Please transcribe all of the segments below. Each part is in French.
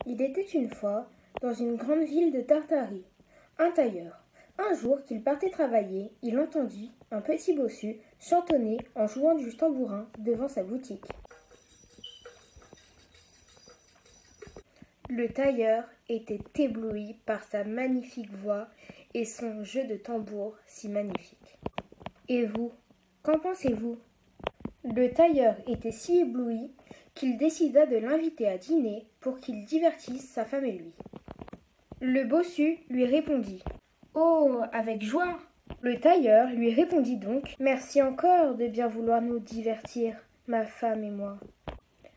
Il était une fois, dans une grande ville de Tartarie, un tailleur. Un jour qu'il partait travailler, il entendit un petit bossu chantonner en jouant du tambourin devant sa boutique. Le tailleur était ébloui par sa magnifique voix et son jeu de tambour si magnifique. Et vous, qu'en pensez-vous ? Le tailleur était si ébloui qu'il décida de l'inviter à dîner pour qu'il divertisse sa femme et lui. Le bossu lui répondit « Oh, avec joie !» Le tailleur lui répondit donc « Merci encore de bien vouloir nous divertir, ma femme et moi. »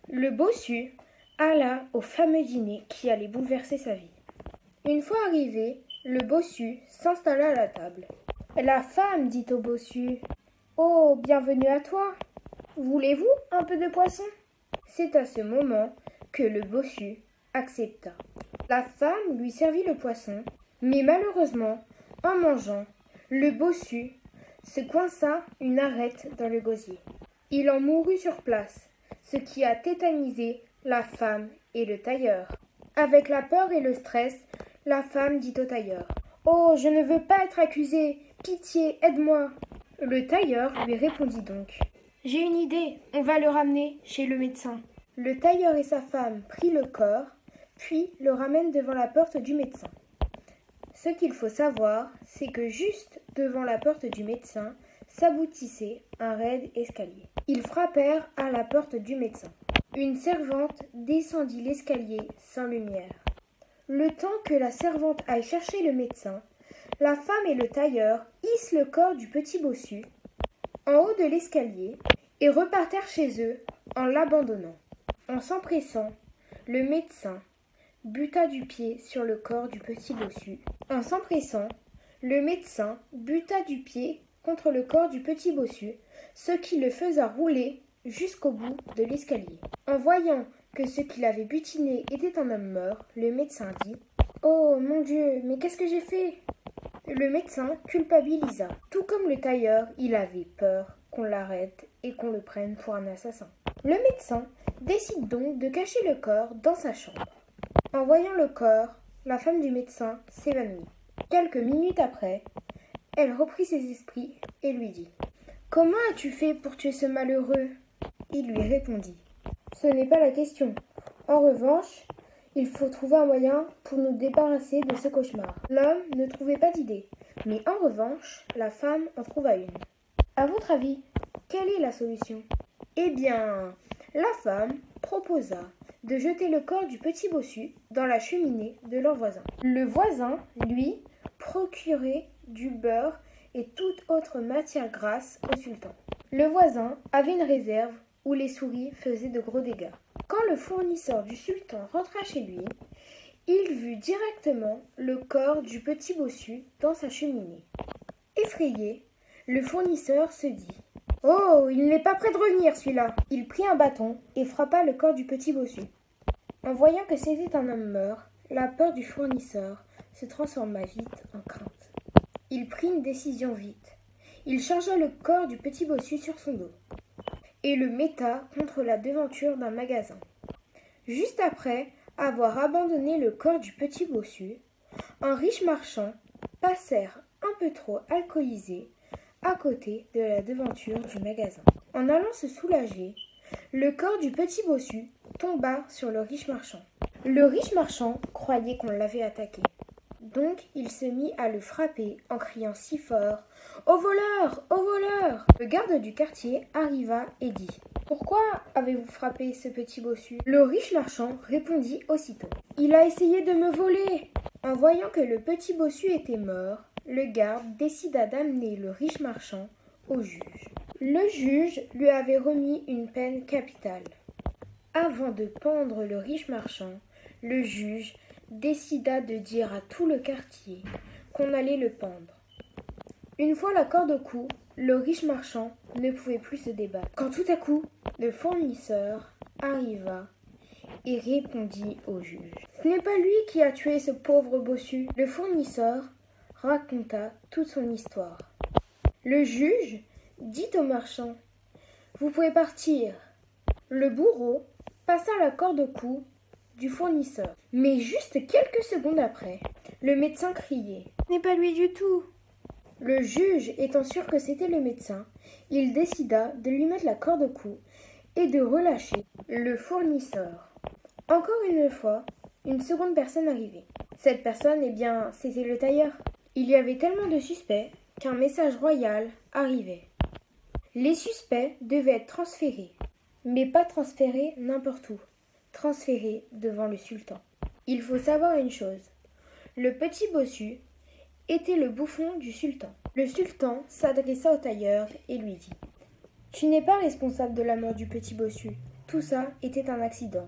Le bossu alla au fameux dîner qui allait bouleverser sa vie. Une fois arrivé, le bossu s'installa à la table. La femme dit au bossu « Oh, bienvenue à toi. Voulez-vous un peu de poisson ?» C'est à ce moment que le bossu accepta. La femme lui servit le poisson, mais malheureusement, en mangeant, le bossu se coinça une arête dans le gosier. Il en mourut sur place, ce qui a tétanisé la femme et le tailleur. Avec la peur et le stress, la femme dit au tailleur « Oh, je ne veux pas être accusée, pitié, aide-moi !» Le tailleur lui répondit donc « J'ai une idée, on va le ramener chez le médecin. » Le tailleur et sa femme prirent le corps, puis le ramènent devant la porte du médecin. Ce qu'il faut savoir, c'est que juste devant la porte du médecin s'aboutissait un raide escalier. Ils frappèrent à la porte du médecin. Une servante descendit l'escalier sans lumière. Le temps que la servante aille chercher le médecin, la femme et le tailleur hissent le corps du petit bossu en haut de l'escalier et repartèrent chez eux en l'abandonnant. En s'empressant, le médecin buta du pied sur le corps du petit bossu. En s'empressant, le médecin buta du pied contre le corps du petit bossu, ce qui le faisa rouler jusqu'au bout de l'escalier. En voyant que ce qu'il avait butiné était un homme mort, le médecin dit « Oh mon Dieu, mais qu'est-ce que j'ai fait ?» Le médecin culpabilisa. Tout comme le tailleur, il avait peur qu'on l'arrête et qu'on le prenne pour un assassin. Le médecin décide donc de cacher le corps dans sa chambre. En voyant le corps, la femme du médecin s'évanouit. Quelques minutes après, elle reprit ses esprits et lui dit « Comment as-tu fait pour tuer ce malheureux ?» Il lui répondit « Ce n'est pas la question. En revanche, il faut trouver un moyen pour nous débarrasser de ce cauchemar. » L'homme ne trouvait pas d'idée, mais en revanche, la femme en trouva une. À votre avis, quelle est la solution ? Eh bien, la femme proposa de jeter le corps du petit bossu dans la cheminée de leur voisin. Le voisin, lui, procurait du beurre et toute autre matière grasse au sultan. Le voisin avait une réserve où les souris faisaient de gros dégâts. Quand le fournisseur du sultan rentra chez lui, il vit directement le corps du petit bossu dans sa cheminée. Effrayé, le fournisseur se dit « Oh, il n'est pas prêt de revenir celui-là !» Il prit un bâton et frappa le corps du petit bossu. En voyant que c'était un homme mort, la peur du fournisseur se transforma vite en crainte. Il prit une décision vite. Il chargea le corps du petit bossu sur son dos et le metta contre la devanture d'un magasin. Juste après avoir abandonné le corps du petit bossu, un riche marchand passèrent un peu trop alcoolisé à côté de la devanture du magasin. En allant se soulager, le corps du petit bossu tomba sur le riche marchand. Le riche marchand croyait qu'on l'avait attaqué. Donc il se mit à le frapper en criant si fort « Au voleur! Au voleur !» Le garde du quartier arriva et dit « Pourquoi avez-vous frappé ce petit bossu ?» Le riche marchand répondit aussitôt « Il a essayé de me voler !» En voyant que le petit bossu était mort, le garde décida d'amener le riche marchand au juge. Le juge lui avait remis une peine capitale. Avant de pendre le riche marchand, le juge décida de dire à tout le quartier qu'on allait le pendre. Une fois la corde au cou, le riche marchand ne pouvait plus se débattre. Quand tout à coup, le fournisseur arriva et répondit au juge. « Ce n'est pas lui qui a tué ce pauvre bossu. » Le fournisseur raconta toute son histoire. Le juge dit au marchand « Vous pouvez partir. » Le bourreau passa la corde au cou du fournisseur. Mais juste quelques secondes après, le médecin criait « Ce n'est pas lui du tout !» Le juge, étant sûr que c'était le médecin, il décida de lui mettre la corde au cou et de relâcher le fournisseur. Encore une fois, une seconde personne arrivait. Cette personne, c'était le tailleur. Il y avait tellement de suspects qu'un message royal arrivait. Les suspects devaient être transférés, mais pas transférés n'importe où, transférés devant le sultan. Il faut savoir une chose, le petit bossu était le bouffon du sultan. Le sultan s'adressa au tailleur et lui dit « Tu n'es pas responsable de la mort du petit bossu, tout ça était un accident.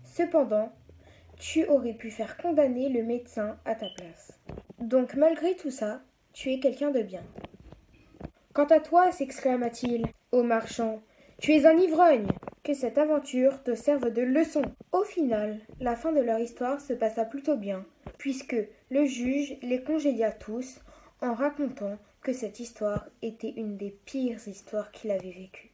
Cependant, tu aurais pu faire condamner le médecin à ta place. Donc malgré tout ça, tu es quelqu'un de bien. » « Quant à toi, s'exclama-t-il au marchand, tu es un ivrogne. Que cette aventure te serve de leçon. » Au final, la fin de leur histoire se passa plutôt bien, puisque le juge les congédia tous en racontant que cette histoire était une des pires histoires qu'il avait vécues.